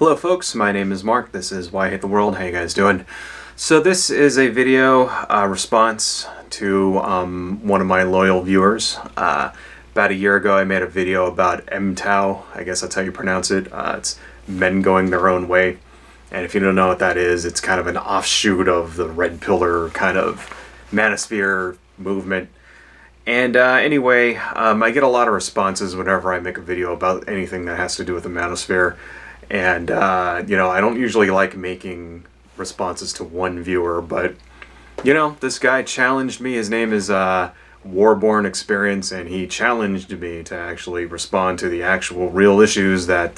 Hello folks, my name is Mark. This is Why I Hate the World. How you guys doing? So this is a video response to one of my loyal viewers. About a year ago I made a video about Mgtow. I guess that's how you pronounce it. It's men going their own way. And if you don't know what that is, it's kind of an offshoot of the Red Pillar kind of manosphere movement. And anyway, I get a lot of responses whenever I make a video about anything that has to do with the manosphere. And, you know, I don't usually like making responses to one viewer, but, you know, this guy challenged me. His name is Warborn Experience, and he challenged me to actually respond to the actual real issues that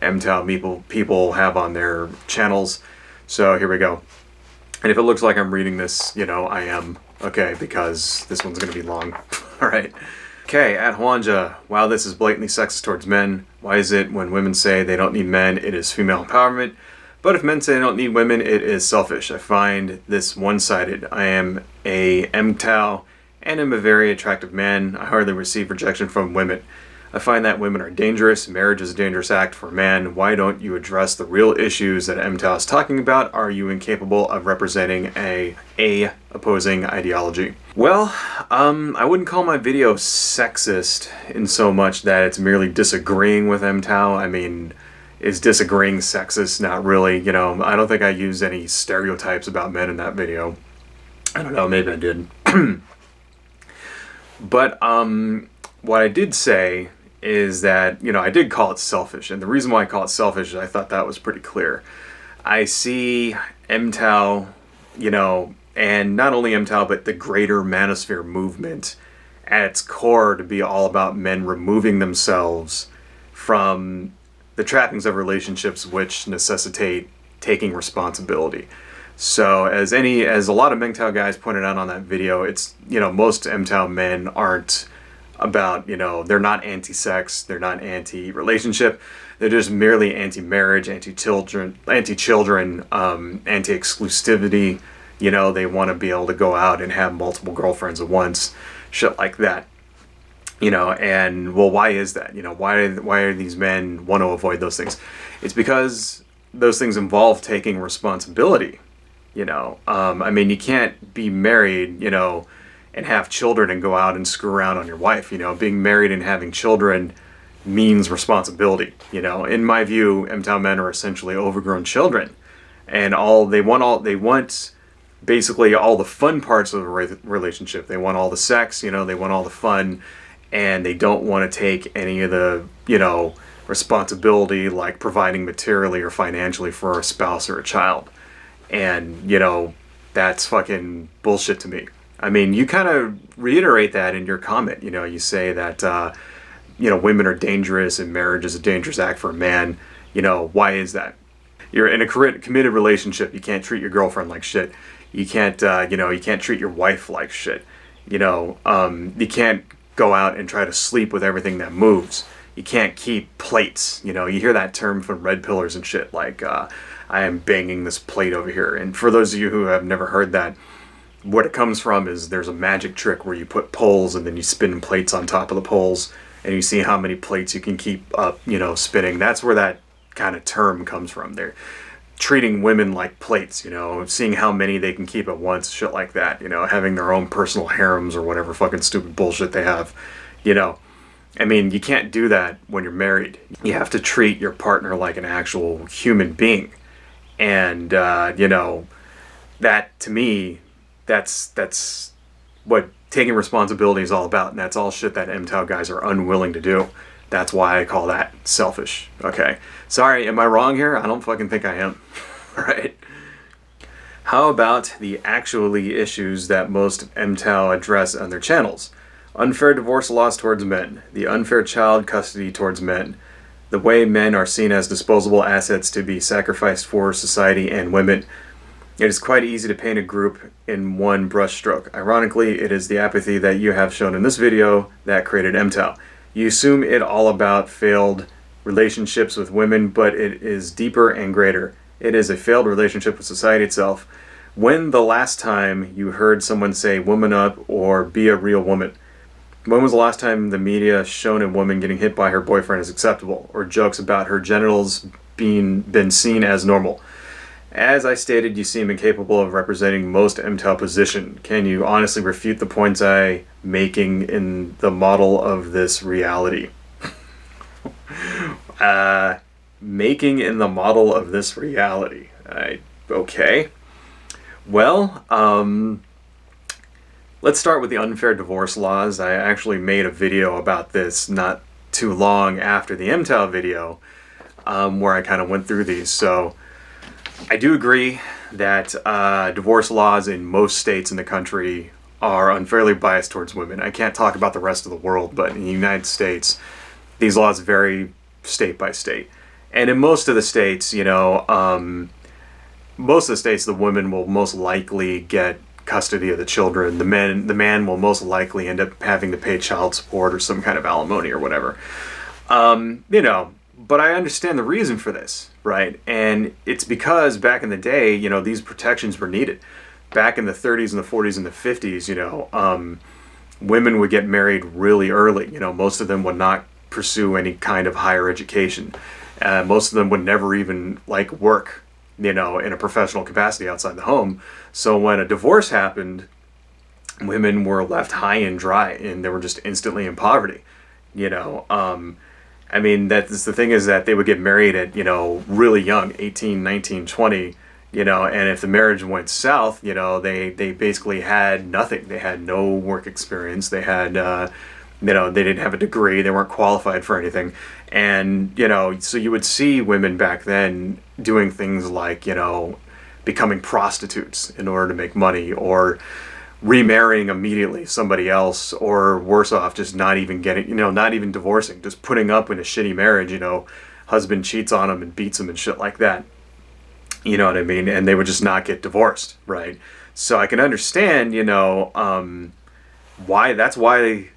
Mgtow people have on their channels. So here we go. And if it looks like I'm reading this, you know, I am. Okay, because this one's going to be long. All right. Okay, at Hwanja, wow, this is blatantly sexist towards men. Why is it when women say they don't need men, it is female empowerment? But if men say they don't need women, it is selfish. I find this one-sided. I am a Mgtow and am a very attractive man. I hardly receive rejection from women. I find that women are dangerous. Marriage is a dangerous act for a man. Why don't you address the real issues that Mgtow is talking about? Are you incapable of representing a opposing ideology? Well, I wouldn't call my video sexist in so much that it's merely disagreeing with Mgtow. I mean, is disagreeing sexist? Not really. You know, I don't think I used any stereotypes about men in that video. I don't know, maybe I did. But what I did say is that, you know, I did call it selfish, and the reason why I call it selfish is I thought that was pretty clear. I see Mgtow, you know, and not only Mgtow, but the greater manosphere movement at its core to be all about men removing themselves from the trappings of relationships which necessitate taking responsibility. So as a lot of Mgtow guys pointed out on that video, it's, you know, most Mgtow men aren't about, you know, they're not anti-sex, they're not anti-relationship, they're just merely anti-marriage, anti-children, anti-exclusivity. You know, they want to be able to go out and have multiple girlfriends at once, shit like that. You know, and well, why is that? You know, why are these men want to avoid those things? It's because those things involve taking responsibility. You know, I mean, you can't be married, you know, and have children and go out and screw around on your wife. You know, being married and having children means responsibility. You know, in my view, Mgtow men are essentially overgrown children, and they want basically all the fun parts of a relationship. They want all the sex, you know, they want all the fun, and they don't want to take any of the, you know, responsibility like providing materially or financially for a spouse or a child. And, you know, that's fucking bullshit to me. I mean, you kind of reiterate that in your comment. You know, you say that, you know, women are dangerous and marriage is a dangerous act for a man. You know, why is that? You're in a committed relationship. You can't treat your girlfriend like shit. You can't, you know, you can't treat your wife like shit. You know, you can't go out and try to sleep with everything that moves. You can't keep plates. You know, you hear that term from red pillars and shit, like, I am banging this plate over here. And for those of you who have never heard that, what it comes from is there's a magic trick where you put poles and then you spin plates on top of the poles and you see how many plates you can keep up, you know, spinning. That's where that kind of term comes from. They're treating women like plates, you know, seeing how many they can keep at once, shit like that, you know, having their own personal harems or whatever fucking stupid bullshit they have, you know. I mean, you can't do that when you're married. You have to treat your partner like an actual human being. And, you know, that to me, that's what taking responsibility is all about, and that's all shit that Mgtow guys are unwilling to do. That's why I call that selfish. Okay, sorry, am I wrong here? I don't fucking think I am. All right. How about the actually issues that most Mgtow address on their channels? Unfair divorce laws towards men, the unfair child custody towards men, the way men are seen as disposable assets to be sacrificed for society and women. It is quite easy to paint a group in one brushstroke. Ironically, it is the apathy that you have shown in this video that created Mgtow. You assume it all about failed relationships with women, but it is deeper and greater. It is a failed relationship with society itself. When the last time you heard someone say woman up or be a real woman? When was the last time the media shown a woman getting hit by her boyfriend is acceptable, or jokes about her genitals being been seen as normal? As I stated, you seem incapable of representing most Mgtow position. Can you honestly refute the points I making in the model of this reality? Making in the model of this reality. Okay. Well, let's start with the unfair divorce laws. I actually made a video about this not too long after the Mgtow video, where I kind of went through these. So I do agree that divorce laws in most states in the country are unfairly biased towards women. I can't talk about the rest of the world, but in the United States, these laws vary state by state. And in most of the states, you know, most of the states, the women will most likely get custody of the children. The man will most likely end up having to pay child support or some kind of alimony or whatever. You know, but I understand the reason for this, right? And it's because back in the day, you know, these protections were needed. Back in the 30s and the 40s and the 50s, you know, women would get married really early. You know, most of them would not pursue any kind of higher education. Most of them would never even like work, you know, in a professional capacity outside the home. So when a divorce happened, women were left high and dry, and they were just instantly in poverty, you know. I mean, that's the thing, is that they would get married at, you know, really young, 18, 19, 20, you know, and if the marriage went south, you know, they basically had nothing. They had no work experience. They had, you know, they didn't have a degree. They weren't qualified for anything. And, you know, so you would see women back then doing things like, you know, becoming prostitutes in order to make money, or remarrying immediately somebody else, or worse off, just not even getting, you know, not even divorcing, just putting up in a shitty marriage, you know, husband cheats on them and beats them and shit like that. You know what I mean? And they would just not get divorced, right? So I can understand, you know, why that's why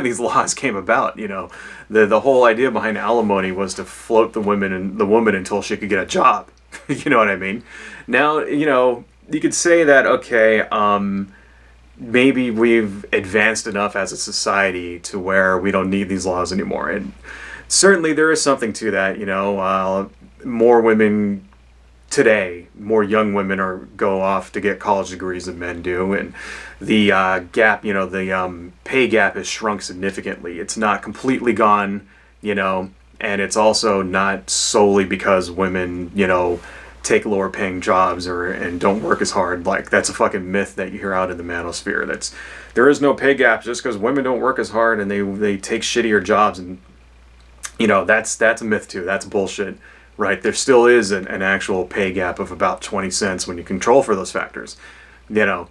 these laws came about. You know, the whole idea behind alimony was to float the woman until she could get a job. You know what I mean? Now, you know, you could say that, okay, maybe we've advanced enough as a society to where we don't need these laws anymore. And certainly there is something to that. You know, more women today, more young women go off to get college degrees than men do, and the gap, you know, the pay gap has shrunk significantly. It's not completely gone, you know, and it's also not solely because women, you know, take lower paying jobs and don't work as hard. Like, that's a fucking myth that you hear out in the manosphere. There is no pay gap just because women don't work as hard and they take shittier jobs, and you know, that's a myth too. That's bullshit. Right, there still is an actual pay gap of about 20 cents when you control for those factors, you know,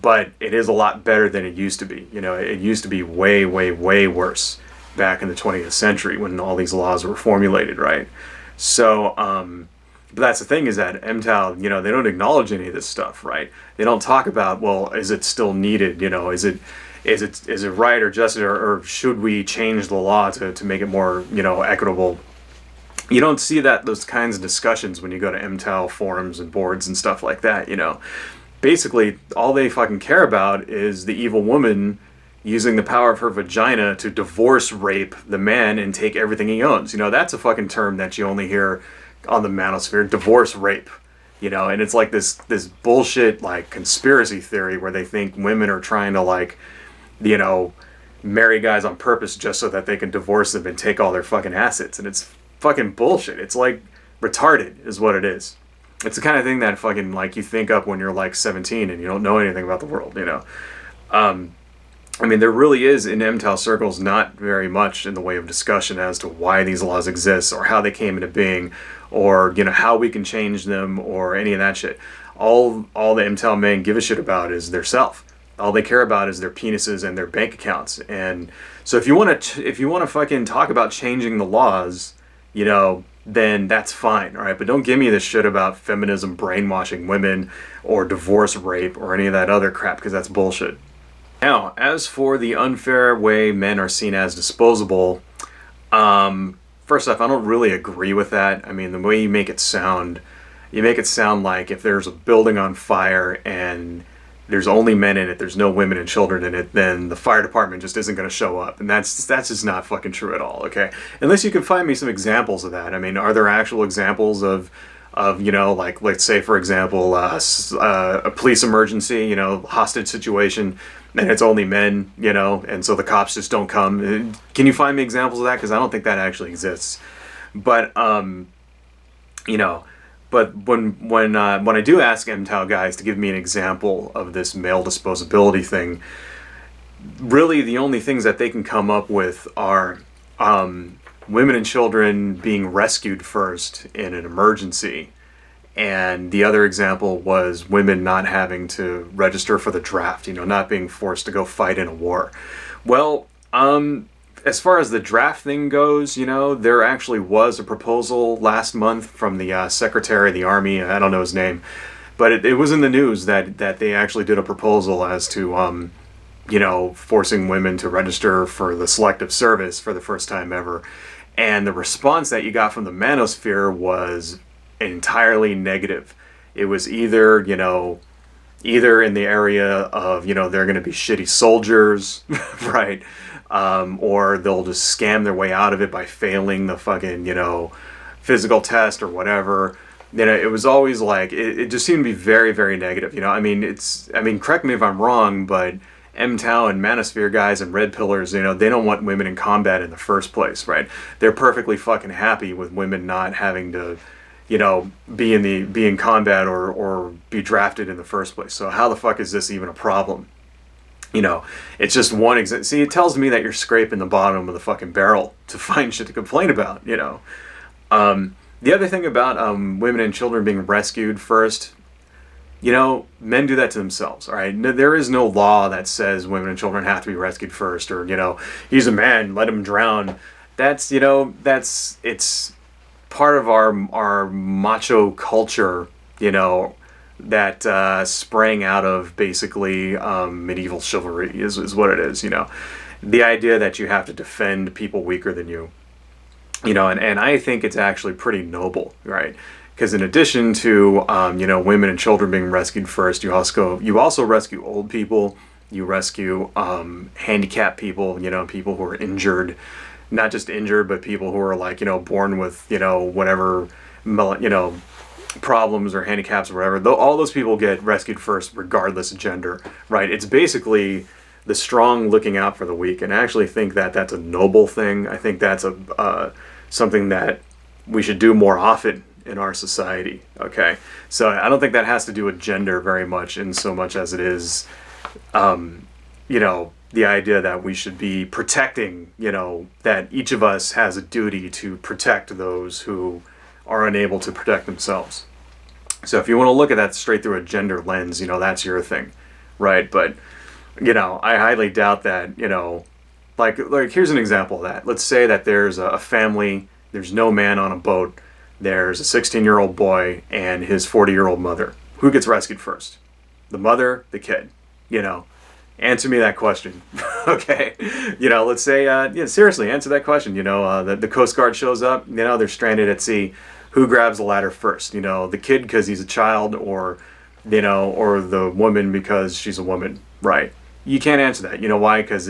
but it is a lot better than it used to be. You know, it used to be way, way, way worse back in the 20th century when all these laws were formulated, right? So, but that's the thing, is that Mgtow, you know, they don't acknowledge any of this stuff, right? They don't talk about, well, is it still needed? You know, is it right or just, or should we change the law to make it more, you know, equitable? You don't see those kinds of discussions when you go to Mgtow forums and boards and stuff like that, you know. Basically, all they fucking care about is the evil woman using the power of her vagina to divorce rape the man and take everything he owns. You know, that's a fucking term that you only hear on the manosphere, divorce rape. You know, and it's like this bullshit, like, conspiracy theory where they think women are trying to, like, you know, marry guys on purpose just so that they can divorce them and take all their fucking assets. And it's fucking bullshit. It's like retarded is what it is. It's the kind of thing that fucking, like, you think up when you're like 17 and you don't know anything about the world, you know. I mean, there really is in Mgtow circles not very much in the way of discussion as to why these laws exist or how they came into being, or, you know, how we can change them or any of that shit. All the Mgtow men give a shit about is their self. All they care about is their penises and their bank accounts. And so if you want to fucking talk about changing the laws, you know, then that's fine, all right? But don't give me this shit about feminism brainwashing women or divorce rape or any of that other crap, because that's bullshit. Now, as for the unfair way men are seen as disposable, first off, I don't really agree with that. I mean, the way you make it sound like if there's a building on fire and there's only men in it, there's no women and children in it, then the fire department just isn't going to show up. And that's just not fucking true at all, okay? Unless you can find me some examples of that. I mean, are there actual examples of you know, like, let's say, for example, a police emergency, you know, hostage situation, and it's only men, you know, and so the cops just don't come. Can you find me examples of that? Because I don't think that actually exists. But, you know, but when I do ask Mgtow guys to give me an example of this male disposability thing, really the only things that they can come up with are women and children being rescued first in an emergency. And the other example was women not having to register for the draft, you know, not being forced to go fight in a war. Well, as far as the draft thing goes, you know, there actually was a proposal last month from the Secretary of the Army, I don't know his name, but it was in the news that they actually did a proposal as to, you know, forcing women to register for the selective service for the first time ever. And the response that you got from the manosphere was entirely negative. It was either, you know, either in the area of, you know, they're going to be shitty soldiers, right? Or they'll just scam their way out of it by failing the fucking, you know, physical test or whatever. You know, it was always like, it just seemed to be very, very negative. You know, I mean, correct me if I'm wrong, but Mgtow and Manosphere guys and Red Pillars, you know, they don't want women in combat in the first place, right? They're perfectly fucking happy with women not having to, you know, be in combat or be drafted in the first place. So how the fuck is this even a problem? You know, it's just one example. See, it tells me that you're scraping the bottom of the fucking barrel to find shit to complain about, you know. The other thing about women and children being rescued first, you know, men do that to themselves, all right? There is no law that says women and children have to be rescued first, or, you know, he's a man, let him drown. That's, you know, it's part of our macho culture, you know, that sprang out of basically medieval chivalry is what it is, you know. The idea that you have to defend people weaker than you, you know, and I think it's actually pretty noble, right? Because in addition to, you know, women and children being rescued first, you also rescue old people, you rescue handicapped people, you know, people who are injured, not just injured, but people who are like, you know, born with, you know, whatever, you know, problems or handicaps or whatever. All those people get rescued first, regardless of gender, right? It's basically the strong looking out for the weak, and I actually think that that's a noble thing. I think that's something that we should do more often in our society, okay? So I don't think that has to do with gender very much, in so much as it is, you know, the idea that we should be protecting, you know, that each of us has a duty to protect those who are unable to protect themselves. So if you want to look at that straight through a gender lens, you know, that's your thing, right? But, you know, I highly doubt that, you know, like here's an example of that. Let's say that there's a family, there's no man on a boat, there's a 16-year-old boy and his 40-year-old mother. Who gets rescued first? The mother, the kid, you know? Answer me that question, okay? You know, let's say, yeah, seriously, answer that question. You know, the Coast Guard shows up, you know, they're stranded at sea. Who grabs the ladder first? You know, the kid because he's a child, or, you know, or the woman because she's a woman, right? You can't answer that. You know why? Because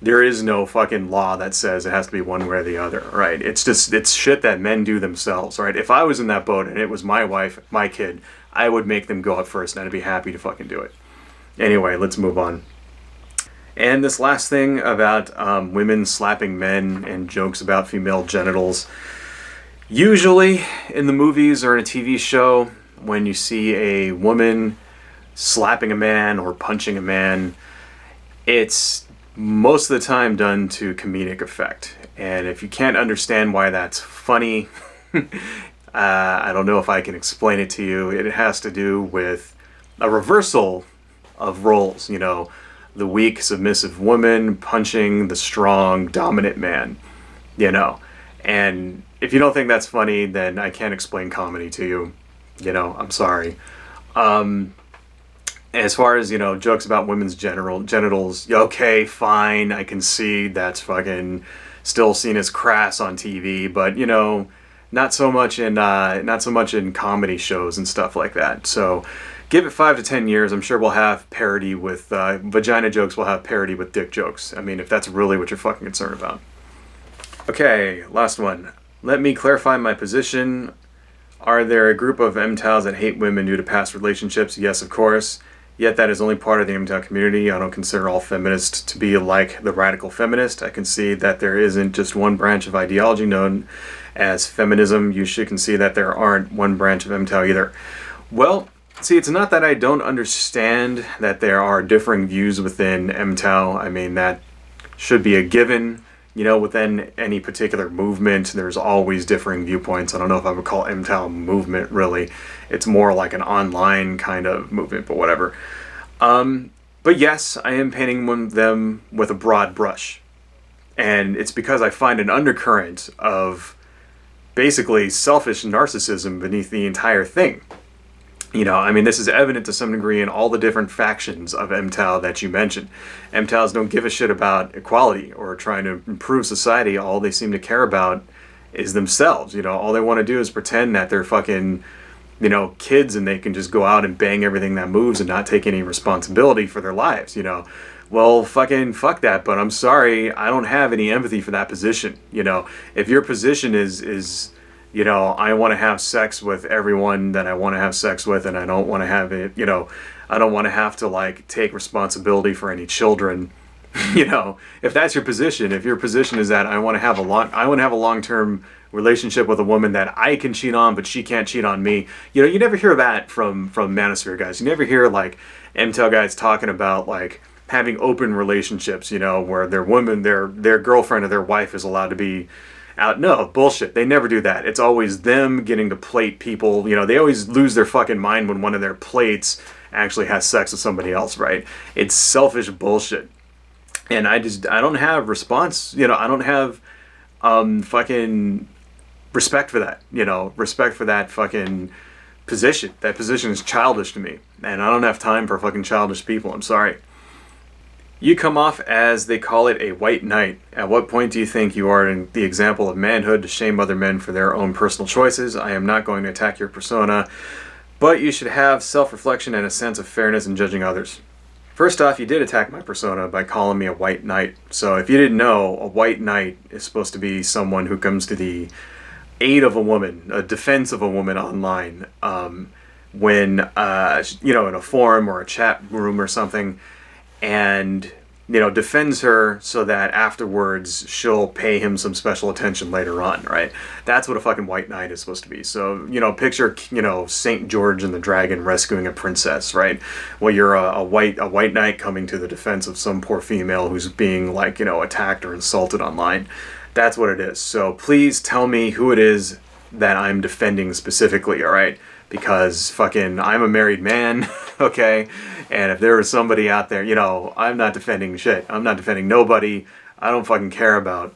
there is no fucking law that says it has to be one way or the other, right? It's shit that men do themselves, right? If I was in that boat and it was my wife, my kid, I would make them go up first, and I'd be happy to fucking do it. Anyway, let's move on. And this last thing about women slapping men and jokes about female genitals. Usually in the movies or in a TV show, when you see a woman slapping a man or punching a man, it's most of the time done to comedic effect. And if you can't understand why that's funny, I don't know if I can explain it to you. It has to do with a reversal of roles, you know, the weak, submissive woman punching the strong, dominant man, you know. And if you don't think that's funny, then I can't explain comedy to you, you know, I'm sorry. As far as, you know, jokes about women's genitals, okay, fine, I can see that's fucking still seen as crass on TV, but, you know, not so much in comedy shows and stuff like that. So give it 5 to 10 years. I'm sure we'll have parody with vagina jokes. We'll have parody with dick jokes. I mean, if that's really what you're fucking concerned about. Okay, last one. Let me clarify my position. Are there a group of Mgtows that hate women due to past relationships? Yes, of course. Yet that is only part of the Mgtow community. I don't consider all feminists to be like the radical feminist. I concede that there isn't just one branch of ideology known as feminism. You should concede that there aren't one branch of Mgtow either. Well, see, it's not that I don't understand that there are differing views within Mgtow. I mean, that should be a given. You know, within any particular movement, there's always differing viewpoints. I don't know if I would call Mgtow a movement, really. It's more like an online kind of movement, but whatever. But yes, I am painting them with a broad brush. And it's because I find an undercurrent of basically selfish narcissism beneath the entire thing. You know, I mean, this is evident to some degree in all the different factions of Mgtow that you mentioned. Mgtows don't give a shit about equality or trying to improve society. All they seem to care about is themselves. You know, all they want to do is pretend that they're fucking, you know, kids and they can just go out and bang everything that moves and not take any responsibility for their lives, you know. Well, fucking fuck that, but I'm sorry, I don't have any empathy for that position. You know, if your position is you know, I want to have sex with everyone that I want to have sex with, and I don't want to have it, you know, I don't want to have to, like, take responsibility for any children. You know, if that's your position, if your position is that I want to have a long-term relationship with a woman that I can cheat on, but she can't cheat on me. You know, you never hear that from Manosphere guys. You never hear, like, Mgtow guys talking about, like, having open relationships, you know, where their woman, their girlfriend or their wife is allowed to be out. No, bullshit. They never do that. It's always them getting to plate people. You know, they always lose their fucking mind when one of their plates actually has sex with somebody else, right? It's selfish bullshit. And I don't have response, you know, I don't have fucking respect for that, you know, respect for that fucking position. That position is childish to me. And I don't have time for fucking childish people. I'm sorry. You come off as, they call it, a white knight. At what point do you think you are in the example of manhood to shame other men for their own personal choices? I am not going to attack your persona, but you should have self-reflection and a sense of fairness in judging others. First off, you did attack my persona by calling me a white knight. So if you didn't know, a white knight is supposed to be someone who comes to the aid of a woman, a defense of a woman online, when, you know, in a forum or a chat room or something, and, you know, defends her so that afterwards she'll pay him some special attention later on, right? That's what a fucking white knight is supposed to be. So, you know, picture, you know, Saint George and the Dragon rescuing a princess, right? Well, you're a white knight coming to the defense of some poor female who's being, like, you know, attacked or insulted online. That's what it is. So please tell me who it is that I'm defending specifically, all right? Because fucking I'm a married man, okay? And if there was somebody out there, you know, I'm not defending shit. I'm not defending nobody. I don't fucking care about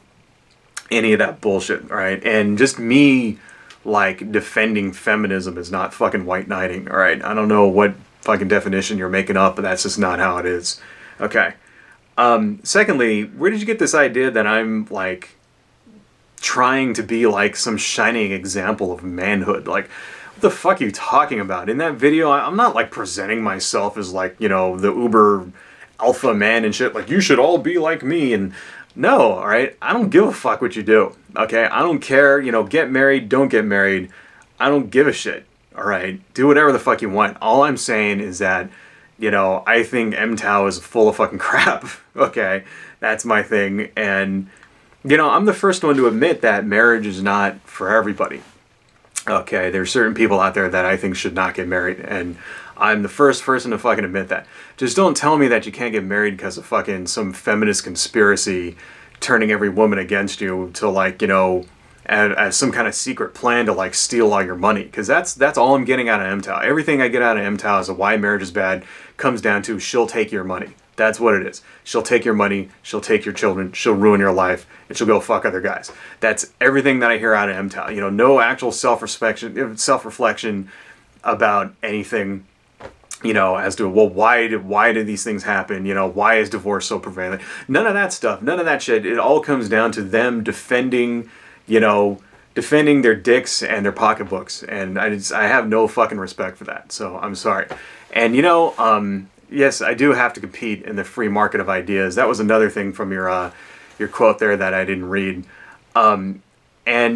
any of that bullshit, right? And just me, like, defending feminism is not fucking white knighting, all right? I don't know what fucking definition you're making up, but that's just not how it is. Okay. Secondly, where did you get this idea that I'm, like, trying to be, like, some shining example of manhood? Like, what the fuck are you talking about? In that video, I'm not, like, presenting myself as, like, you know, the uber alpha man and shit. Like, you should all be like me. And no, all right? I don't give a fuck what you do, okay? I don't care, you know, get married, don't get married. I don't give a shit, all right? Do whatever the fuck you want. All I'm saying is that, you know, I think Mgtow is full of fucking crap, okay? That's my thing. And, you know, I'm the first one to admit that marriage is not for everybody. Okay, there's certain people out there that I think should not get married, and I'm the first person to fucking admit that. Just don't tell me that you can't get married because of fucking some feminist conspiracy turning every woman against you to, like, you know, as some kind of secret plan to, like, steal all your money. Because that's all I'm getting out of Mgtow. Everything I get out of Mgtow is why marriage is bad comes down to she'll take your money. That's what it is. She'll take your money, she'll take your children, she'll ruin your life, and she'll go fuck other guys. That's everything that I hear out of Mgtow. You know, no actual self-reflection about anything, you know, as to, well, why did these things happen? You know, why is divorce so prevalent? None of that stuff, none of that shit. It all comes down to them defending, you know, defending their dicks and their pocketbooks, and I have no fucking respect for that. So I'm sorry. And you know, yes, I do have to compete in the free market of ideas. That was another thing from your quote there that I didn't read. And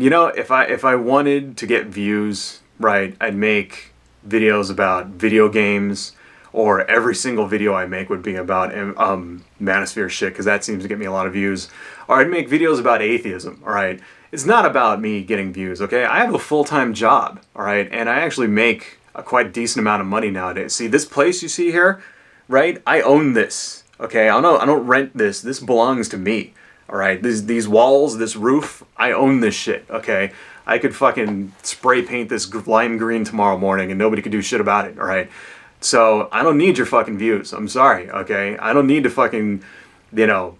you know, if I wanted to get views, right, I'd make videos about video games, or every single video I make would be about manosphere shit, because that seems to get me a lot of views. Or I'd make videos about atheism, all right? It's not about me getting views, okay? I have a full-time job, all right? And I actually make a quite decent amount of money nowadays. See, this place you see here, right? I own this, okay? I don't rent this. This belongs to me, all right? These walls, this roof, I own this shit, okay? I could fucking spray paint this lime green tomorrow morning and nobody could do shit about it, all right? So I don't need your fucking views. I'm sorry, okay? I don't need to fucking, you know,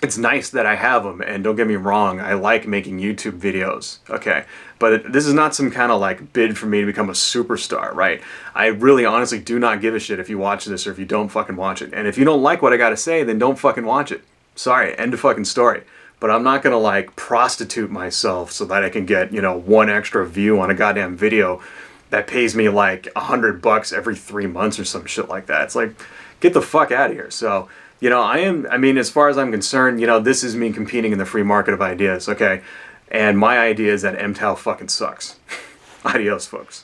it's nice that I have them, and don't get me wrong, I like making YouTube videos, okay? But this is not some kind of like bid for me to become a superstar, right? I really honestly do not give a shit if you watch this or if you don't fucking watch it. And if you don't like what I gotta say, then don't fucking watch it. Sorry, end of fucking story. But I'm not gonna like prostitute myself so that I can get, you know, one extra view on a goddamn video that pays me like $100 every 3 months or some shit like that. It's like, get the fuck out of here. So, you know, I mean, as far as I'm concerned, you know, this is me competing in the free market of ideas, okay? And my idea is that Mgtow fucking sucks. Adios, folks.